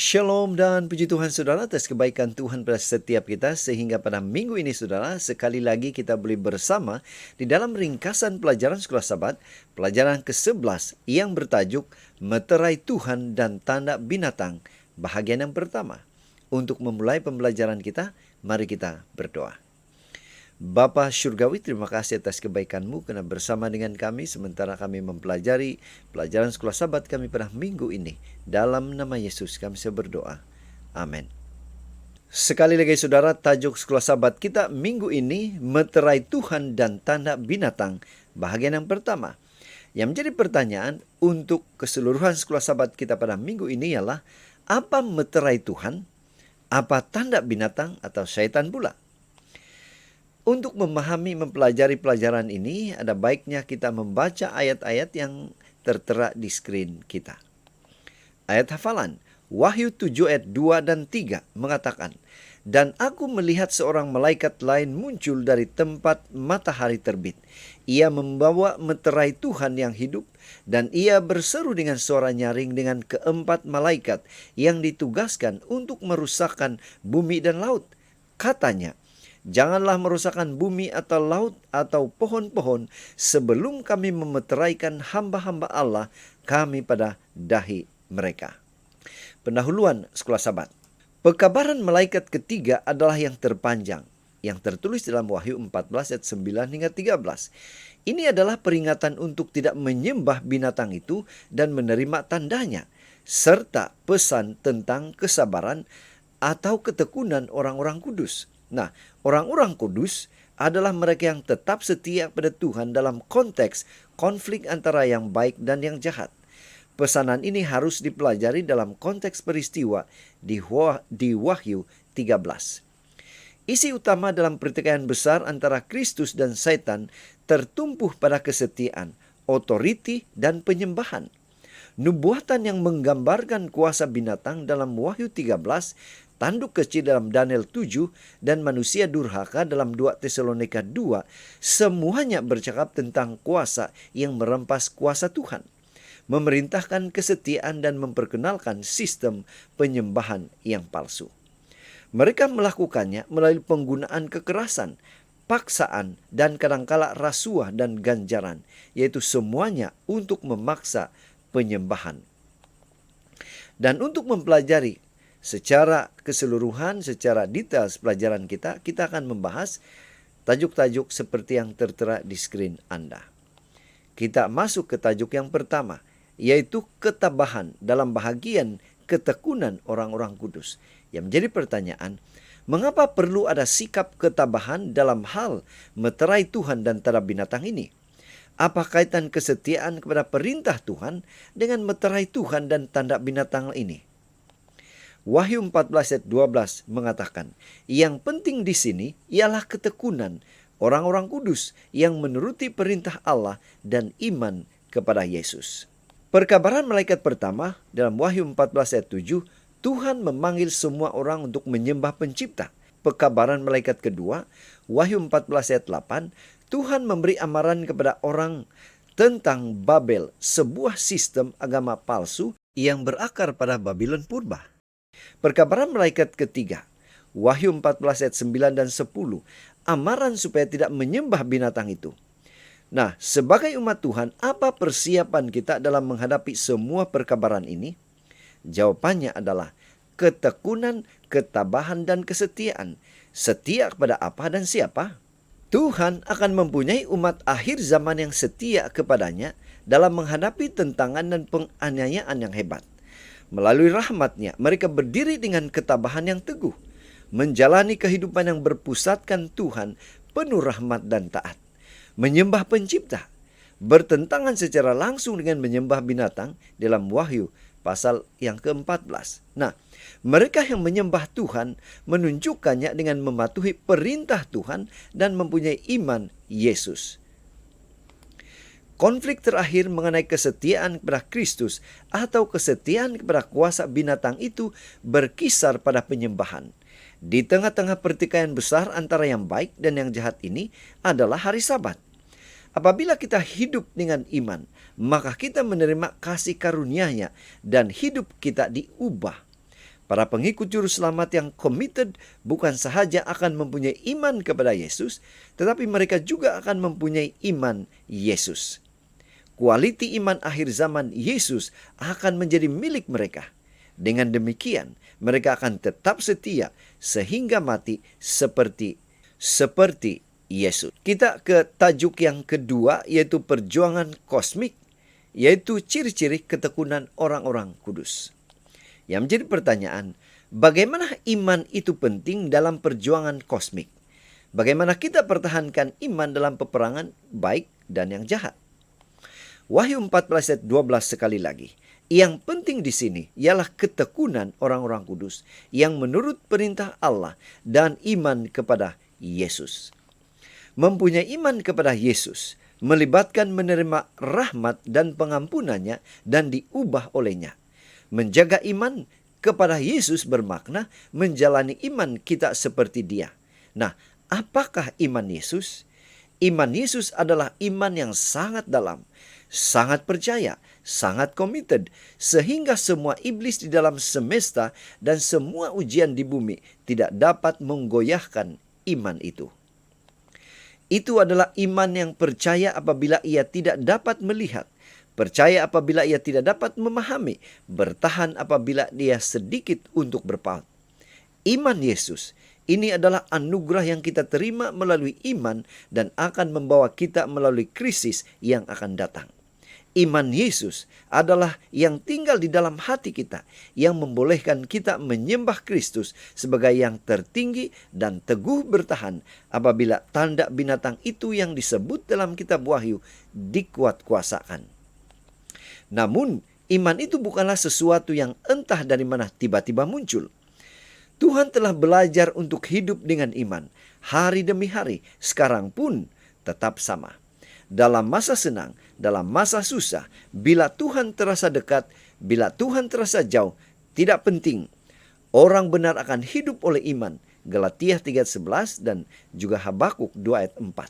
Shalom dan puji Tuhan saudara atas kebaikan Tuhan pada setiap kita sehingga pada minggu ini saudara sekali lagi kita boleh bersama di dalam ringkasan pelajaran Sekolah Sabat pelajaran ke-11 yang bertajuk Meterai Tuhan dan Tanda Binatang bahagian yang pertama. Untuk memulai pembelajaran kita, mari kita berdoa. Bapa Syurgawi, terima kasih atas kebaikan-Mu karena bersama dengan kami sementara kami mempelajari pelajaran Sekolah Sabat kami pada minggu ini. Dalam nama Yesus kami berdoa. Amin. Sekali lagi saudara, tajuk Sekolah Sabat kita minggu ini Meterai Tuhan dan Tanda Binatang bahagian yang pertama. Yang menjadi pertanyaan untuk keseluruhan Sekolah Sabat kita pada minggu ini ialah apa meterai Tuhan, apa tanda binatang atau syaitan pula? Untuk memahami mempelajari pelajaran ini, ada baiknya kita membaca ayat-ayat yang tertera di skrin kita. Ayat hafalan, Wahyu 7 ayat 2 dan 3 mengatakan, "Dan aku melihat seorang malaikat lain muncul dari tempat matahari terbit. Ia membawa meterai Tuhan yang hidup, dan ia berseru dengan suara nyaring dengan keempat malaikat yang ditugaskan untuk merusakkan bumi dan laut. Katanya, janganlah merusakkan bumi atau laut atau pohon-pohon sebelum kami memeteraikan hamba-hamba Allah kami pada dahi mereka." Pendahuluan Sekolah Sabat. Pekabaran malaikat ketiga adalah yang terpanjang, yang tertulis dalam Wahyu 14 ayat 9 hingga 13. Ini adalah peringatan untuk tidak menyembah binatang itu dan menerima tandanya, serta pesan tentang kesabaran atau ketekunan orang-orang kudus. Nah, orang-orang kudus adalah mereka yang tetap setia pada Tuhan dalam konteks konflik antara yang baik dan yang jahat. Pesanan ini harus dipelajari dalam konteks peristiwa di Wahyu 13. Isi utama dalam pertikaian besar antara Kristus dan Setan tertumpu pada kesetiaan, otoriti, dan penyembahan. Nubuatan yang menggambarkan kuasa binatang dalam Wahyu 13, tanduk kecil dalam Daniel 7, dan manusia durhaka dalam 2 Tesalonika 2, semuanya bercakap tentang kuasa yang merempas kuasa Tuhan, memerintahkan kesetiaan dan memperkenalkan sistem penyembahan yang palsu. Mereka melakukannya melalui penggunaan kekerasan, paksaan, dan kadangkala rasuah dan ganjaran, yaitu semuanya untuk memaksa penyembahan. Dan untuk mempelajari secara keseluruhan, secara detail pelajaran kita akan membahas tajuk-tajuk seperti yang tertera di skrin Anda. Kita masuk ke tajuk yang pertama, yaitu ketabahan dalam bahagian ketekunan orang-orang kudus. Yang menjadi pertanyaan, mengapa perlu ada sikap ketabahan dalam hal meterai Tuhan dan tanda binatang ini? Apa kaitan kesetiaan kepada perintah Tuhan dengan meterai Tuhan dan tanda binatang ini? Wahyu 14 ayat 12 mengatakan, yang penting di sini ialah ketekunan orang-orang kudus yang menuruti perintah Allah dan iman kepada Yesus. Perkabaran malaikat pertama dalam Wahyu 14 ayat 7, Tuhan memanggil semua orang untuk menyembah pencipta. Pekabaran malaikat kedua, Wahyu 14 ayat 8, Tuhan memberi amaran kepada orang tentang Babel, sebuah sistem agama palsu yang berakar pada Babylon purba. Perkabaran malaikat ketiga, Wahyu 14 ayat 9 dan 10, amaran supaya tidak menyembah binatang itu. Nah, sebagai umat Tuhan, apa persiapan kita dalam menghadapi semua perkabaran ini? Jawabannya adalah ketekunan, ketabahan, dan kesetiaan. Setia kepada apa dan siapa? Tuhan akan mempunyai umat akhir zaman yang setia kepadanya dalam menghadapi tentangan dan penganiayaan yang hebat. Melalui rahmat-Nya, mereka berdiri dengan ketabahan yang teguh, menjalani kehidupan yang berpusatkan Tuhan, penuh rahmat dan taat. Menyembah pencipta, bertentangan secara langsung dengan menyembah binatang dalam Wahyu pasal yang ke-14. Nah, mereka yang menyembah Tuhan menunjukkannya dengan mematuhi perintah Tuhan dan mempunyai iman Yesus. Konflik terakhir mengenai kesetiaan kepada Kristus atau kesetiaan kepada kuasa binatang itu berkisar pada penyembahan. Di tengah-tengah pertikaian besar antara yang baik dan yang jahat ini adalah hari Sabat. Apabila kita hidup dengan iman, maka kita menerima kasih karunia-Nya dan hidup kita diubah. Para pengikut juru selamat yang committed bukan sahaja akan mempunyai iman kepada Yesus, tetapi mereka juga akan mempunyai iman Yesus. Kualiti iman akhir zaman Yesus akan menjadi milik mereka. Dengan demikian, mereka akan tetap setia sehingga mati seperti Yesus. Kita ke tajuk yang kedua, yaitu perjuangan kosmik, yaitu ciri-ciri ketekunan orang-orang kudus. Yang menjadi pertanyaan, bagaimana iman itu penting dalam perjuangan kosmik? Bagaimana kita pertahankan iman dalam peperangan baik dan yang jahat? Wahyu 14 ayat 12 sekali lagi. Yang penting di sini ialah ketekunan orang-orang kudus yang menurut perintah Allah dan iman kepada Yesus. Mempunyai iman kepada Yesus melibatkan menerima rahmat dan pengampunannya dan diubah olehnya. Menjaga iman kepada Yesus bermakna menjalani iman kita seperti Dia. Nah, apakah iman Yesus? Iman Yesus adalah iman yang sangat dalam, sangat percaya, sangat committed, sehingga semua iblis di dalam semesta dan semua ujian di bumi tidak dapat menggoyahkan iman itu. Itu adalah iman yang percaya apabila ia tidak dapat melihat, percaya apabila ia tidak dapat memahami, bertahan apabila dia sedikit untuk berpaut. Iman Yesus ini adalah anugerah yang kita terima melalui iman dan akan membawa kita melalui krisis yang akan datang. Iman Yesus adalah yang tinggal di dalam hati kita, yang membolehkan kita menyembah Kristus sebagai yang tertinggi dan teguh bertahan apabila tanda binatang itu yang disebut dalam kitab Wahyu dikuatkuasakan. Namun, iman itu bukanlah sesuatu yang entah dari mana tiba-tiba muncul. Tuhan telah belajar untuk hidup dengan iman hari demi hari, sekarang pun tetap sama. Dalam masa senang, dalam masa susah, bila Tuhan terasa dekat, bila Tuhan terasa jauh, tidak penting. Orang benar akan hidup oleh iman. Galatia 3:11 dan juga Habakuk 2 ayat 4.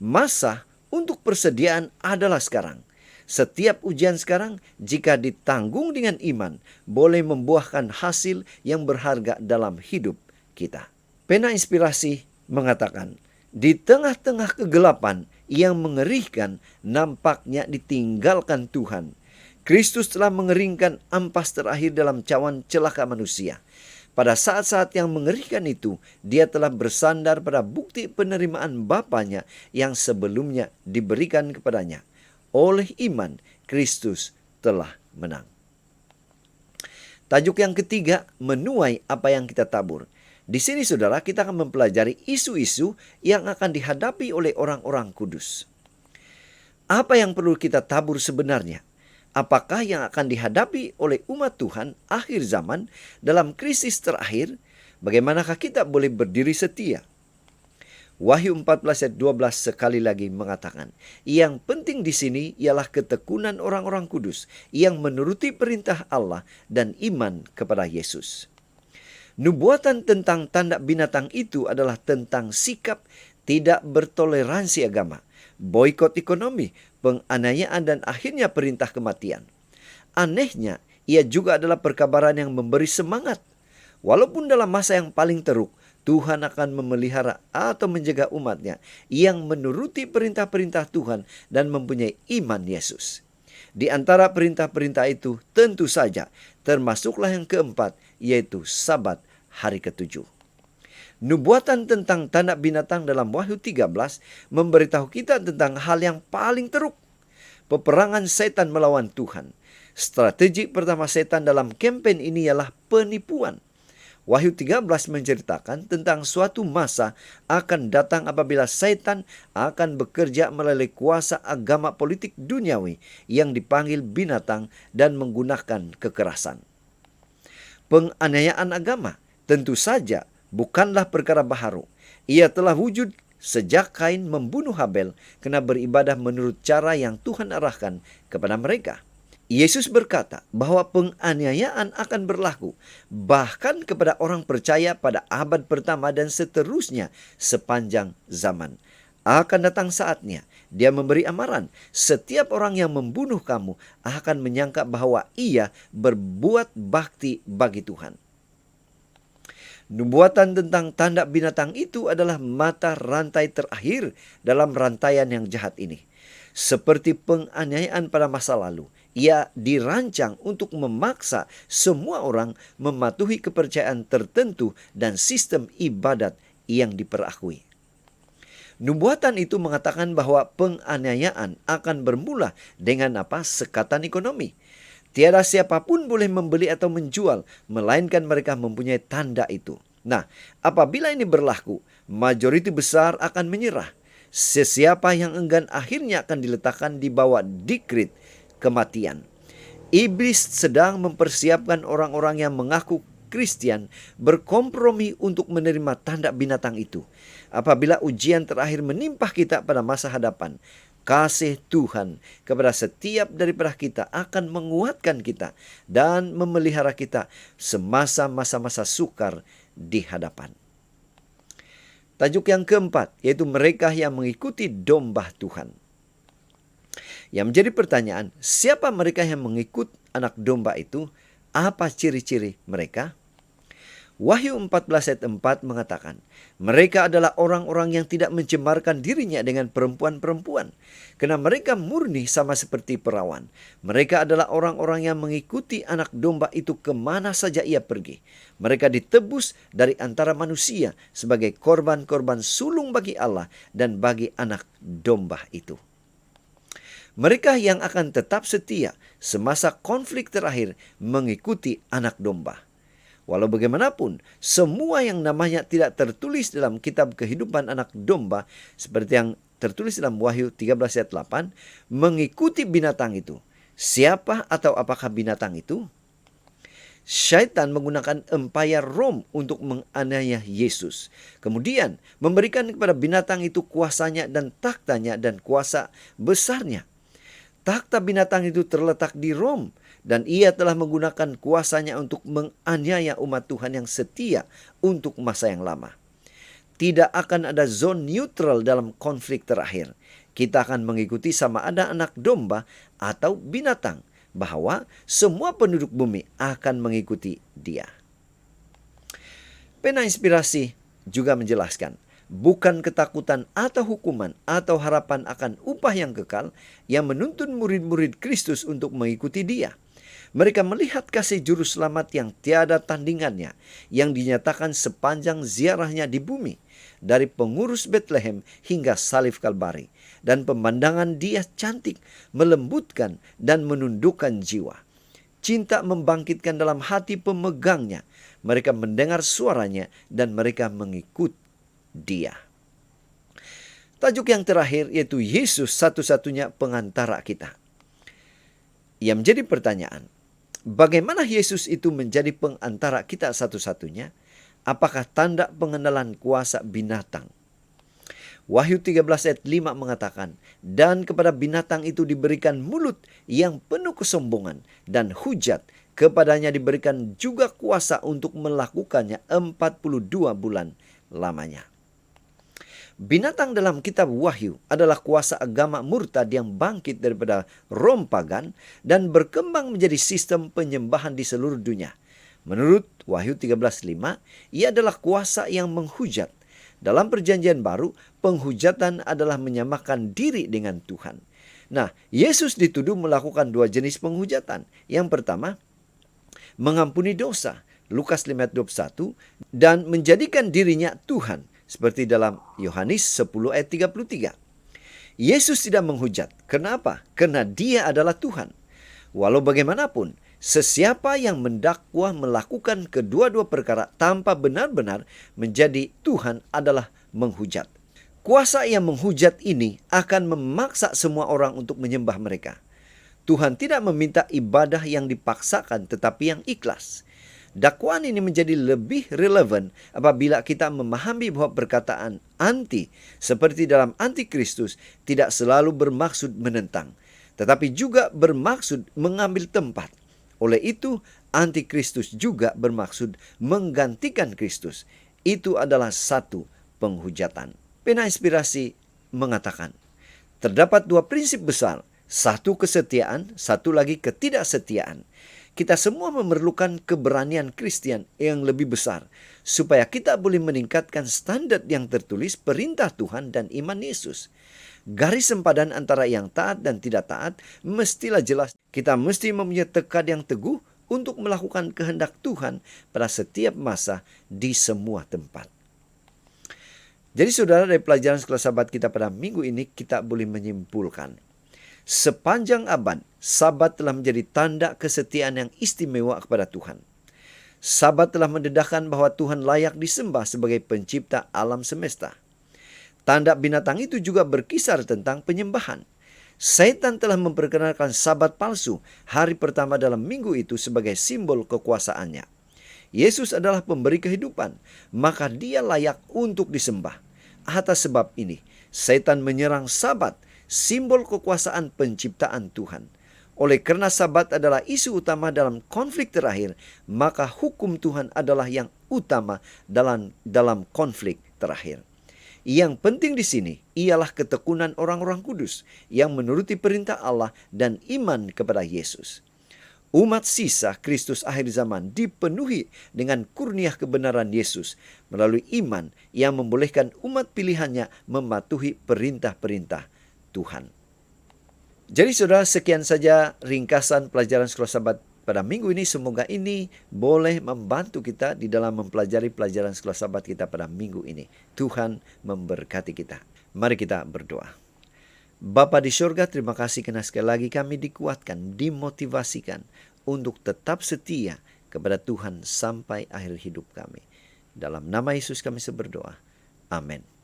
Masa untuk persediaan adalah sekarang. Setiap ujian sekarang, jika ditanggung dengan iman, boleh membuahkan hasil yang berharga dalam hidup kita. Pena Inspirasi mengatakan, di tengah-tengah kegelapan yang mengerikan, nampaknya ditinggalkan Tuhan. Kristus telah mengeringkan ampas terakhir dalam cawan celaka manusia. Pada saat-saat yang mengerikan itu, dia telah bersandar pada bukti penerimaan Bapanya yang sebelumnya diberikan kepadanya. Oleh iman, Kristus telah menang. Tajuk yang ketiga, menuai apa yang kita tabur. Di sini saudara, kita akan mempelajari isu-isu yang akan dihadapi oleh orang-orang kudus. Apa yang perlu kita tabur sebenarnya? Apakah yang akan dihadapi oleh umat Tuhan akhir zaman dalam krisis terakhir? Bagaimanakah kita boleh berdiri setia? Wahyu 14 ayat 12 sekali lagi mengatakan, yang penting di sini ialah ketekunan orang-orang kudus yang menuruti perintah Allah dan iman kepada Yesus. Nubuatan tentang tanda binatang itu adalah tentang sikap tidak bertoleransi agama, boikot ekonomi, penganiayaan dan akhirnya perintah kematian. Anehnya, ia juga adalah perkabaran yang memberi semangat. Walaupun dalam masa yang paling teruk, Tuhan akan memelihara atau menjaga umatnya yang menuruti perintah-perintah Tuhan dan mempunyai iman Yesus. Di antara perintah-perintah itu tentu saja termasuklah yang keempat, yaitu Sabat hari ketujuh. Nubuatan tentang tanda binatang dalam Wahyu 13 memberitahu kita tentang hal yang paling teruk, peperangan setan melawan Tuhan. Strategi pertama setan dalam kampanye ini ialah penipuan. Wahyu 13 menceritakan tentang suatu masa akan datang apabila setan akan bekerja melalui kuasa agama politik duniawi yang dipanggil binatang dan menggunakan kekerasan. Penganiayaan agama tentu saja bukanlah perkara baharu. Ia telah wujud sejak Kain membunuh Habel karena beribadah menurut cara yang Tuhan arahkan kepada mereka. Yesus berkata bahwa penganiayaan akan berlaku bahkan kepada orang percaya pada abad pertama dan seterusnya sepanjang zaman. Akan datang saatnya dia memberi amaran, setiap orang yang membunuh kamu akan menyangka bahwa ia berbuat bakti bagi Tuhan. Nubuatan tentang tanda binatang itu adalah mata rantai terakhir dalam rantaian yang jahat ini. Seperti penganiayaan pada masa lalu, ia dirancang untuk memaksa semua orang mematuhi kepercayaan tertentu dan sistem ibadat yang diperakui. Nubuatan itu mengatakan bahwa penganiayaan akan bermula dengan sekatan ekonomi. Tiada siapapun boleh membeli atau menjual, melainkan mereka mempunyai tanda itu. Nah, apabila ini berlaku, majoriti besar akan menyerah. Sesiapa yang enggan akhirnya akan diletakkan di bawah dikrit kematian. Iblis sedang mempersiapkan orang-orang yang mengaku Kristen berkompromi untuk menerima tanda binatang itu. Apabila ujian terakhir menimpa kita pada masa hadapan, kasih Tuhan kepada setiap daripada kita akan menguatkan kita dan memelihara kita semasa masa-masa sukar di hadapan. Tajuk yang keempat, yaitu mereka yang mengikuti domba Tuhan. Yang menjadi pertanyaan, siapa mereka yang mengikut anak domba itu? Apa ciri-ciri mereka? Wahyu 14 ayat 4 mengatakan, mereka adalah orang-orang yang tidak mencemarkan dirinya dengan perempuan-perempuan, karena mereka murni sama seperti perawan. Mereka adalah orang-orang yang mengikuti anak domba itu kemana saja ia pergi. Mereka ditebus dari antara manusia sebagai korban-korban sulung bagi Allah dan bagi anak domba itu. Mereka yang akan tetap setia semasa konflik terakhir mengikuti anak domba. Walau bagaimanapun, semua yang namanya tidak tertulis dalam kitab kehidupan anak domba, seperti yang tertulis dalam Wahyu 13 ayat 8, mengikuti binatang itu. Siapa atau apakah binatang itu? Syaitan menggunakan empayar Rom untuk menganiaya Yesus. Kemudian memberikan kepada binatang itu kuasanya dan taktanya dan kuasa besarnya. Takhta binatang itu terletak di Rom, dan ia telah menggunakan kuasanya untuk menganiaya umat Tuhan yang setia untuk masa yang lama. Tidak akan ada zon neutral dalam konflik terakhir. Kita akan mengikuti sama ada anak domba atau binatang, bahwa semua penduduk bumi akan mengikuti dia. Pena Inspirasi juga menjelaskan, bukan ketakutan atau hukuman atau harapan akan upah yang kekal yang menuntun murid-murid Kristus untuk mengikuti dia. Mereka melihat kasih juru selamat yang tiada tandingannya, yang dinyatakan sepanjang ziarahnya di bumi, dari pengurus Bethlehem hingga salib Kalbari. Dan pemandangan dia cantik, melembutkan dan menundukkan jiwa. Cinta membangkitkan dalam hati pemegangnya. Mereka mendengar suaranya dan mereka mengikut dia. Tajuk yang terakhir yaitu Yesus satu-satunya pengantara kita. Yang menjadi pertanyaan, bagaimana Yesus itu menjadi pengantara kita satu-satunya? Apakah tanda pengenalan kuasa binatang? Wahyu 13 ayat 5 mengatakan, dan kepada binatang itu diberikan mulut yang penuh kesombongan dan hujat. Kepadanya diberikan juga kuasa untuk melakukannya 42 bulan lamanya. Binatang dalam kitab Wahyu adalah kuasa agama murtad yang bangkit daripada Rom pagan dan berkembang menjadi sistem penyembahan di seluruh dunia. Menurut Wahyu 13:5, ia adalah kuasa yang menghujat. Dalam perjanjian baru, penghujatan adalah menyamakan diri dengan Tuhan. Nah, Yesus dituduh melakukan dua jenis penghujatan. Yang pertama, mengampuni dosa, Lukas 5:21, dan menjadikan dirinya Tuhan, seperti dalam Yohanes 10 ayat 33. Yesus tidak menghujat. Kenapa? Karena dia adalah Tuhan. Walau bagaimanapun, sesiapa yang mendakwa melakukan kedua-dua perkara tanpa benar-benar menjadi Tuhan adalah menghujat. Kuasa yang menghujat ini akan memaksa semua orang untuk menyembah mereka. Tuhan tidak meminta ibadah yang dipaksakan tetapi yang ikhlas. Dakwaan ini menjadi lebih relevan apabila kita memahami bahwa perkataan anti seperti dalam Antikristus tidak selalu bermaksud menentang, tetapi juga bermaksud mengambil tempat. Oleh itu, Antikristus juga bermaksud menggantikan Kristus. Itu adalah satu penghujatan. Pena Inspirasi mengatakan, terdapat dua prinsip besar, satu kesetiaan, satu lagi ketidaksetiaan. Kita semua memerlukan keberanian Kristen yang lebih besar supaya kita boleh meningkatkan standar yang tertulis perintah Tuhan dan iman Yesus. Garis sempadan antara yang taat dan tidak taat mestilah jelas. Kita mesti mempunyai tekad yang teguh untuk melakukan kehendak Tuhan pada setiap masa di semua tempat. Jadi saudara, dari pelajaran sekolah Sabat kita pada minggu ini, kita boleh menyimpulkan sepanjang abad, Sabat telah menjadi tanda kesetiaan yang istimewa kepada Tuhan. Sabat telah mendedahkan bahwa Tuhan layak disembah sebagai pencipta alam semesta. Tanda binatang itu juga berkisar tentang penyembahan. Setan telah memperkenalkan Sabat palsu hari pertama dalam minggu itu sebagai simbol kekuasaannya. Yesus adalah pemberi kehidupan, maka dia layak untuk disembah. Atas sebab ini, setan menyerang Sabat, simbol kekuasaan penciptaan Tuhan. Oleh karena Sabat adalah isu utama dalam konflik terakhir, maka hukum Tuhan adalah yang utama dalam konflik terakhir. Yang penting di sini ialah ketekunan orang-orang kudus yang menuruti perintah Allah dan iman kepada Yesus. Umat sisa Kristus akhir zaman dipenuhi dengan kurnia kebenaran Yesus melalui iman yang membolehkan umat pilihannya mematuhi perintah-perintah Tuhan. Jadi saudara, sekian saja ringkasan pelajaran sekolah Sabat pada minggu ini. Semoga ini boleh membantu kita di dalam mempelajari pelajaran sekolah Sabat kita pada minggu ini. Tuhan memberkati kita. Mari kita berdoa. Bapa di surga, terima kasih karena sekali lagi kami dikuatkan, dimotivasikan untuk tetap setia kepada Tuhan sampai akhir hidup kami. Dalam nama Yesus kami berdoa. Amin.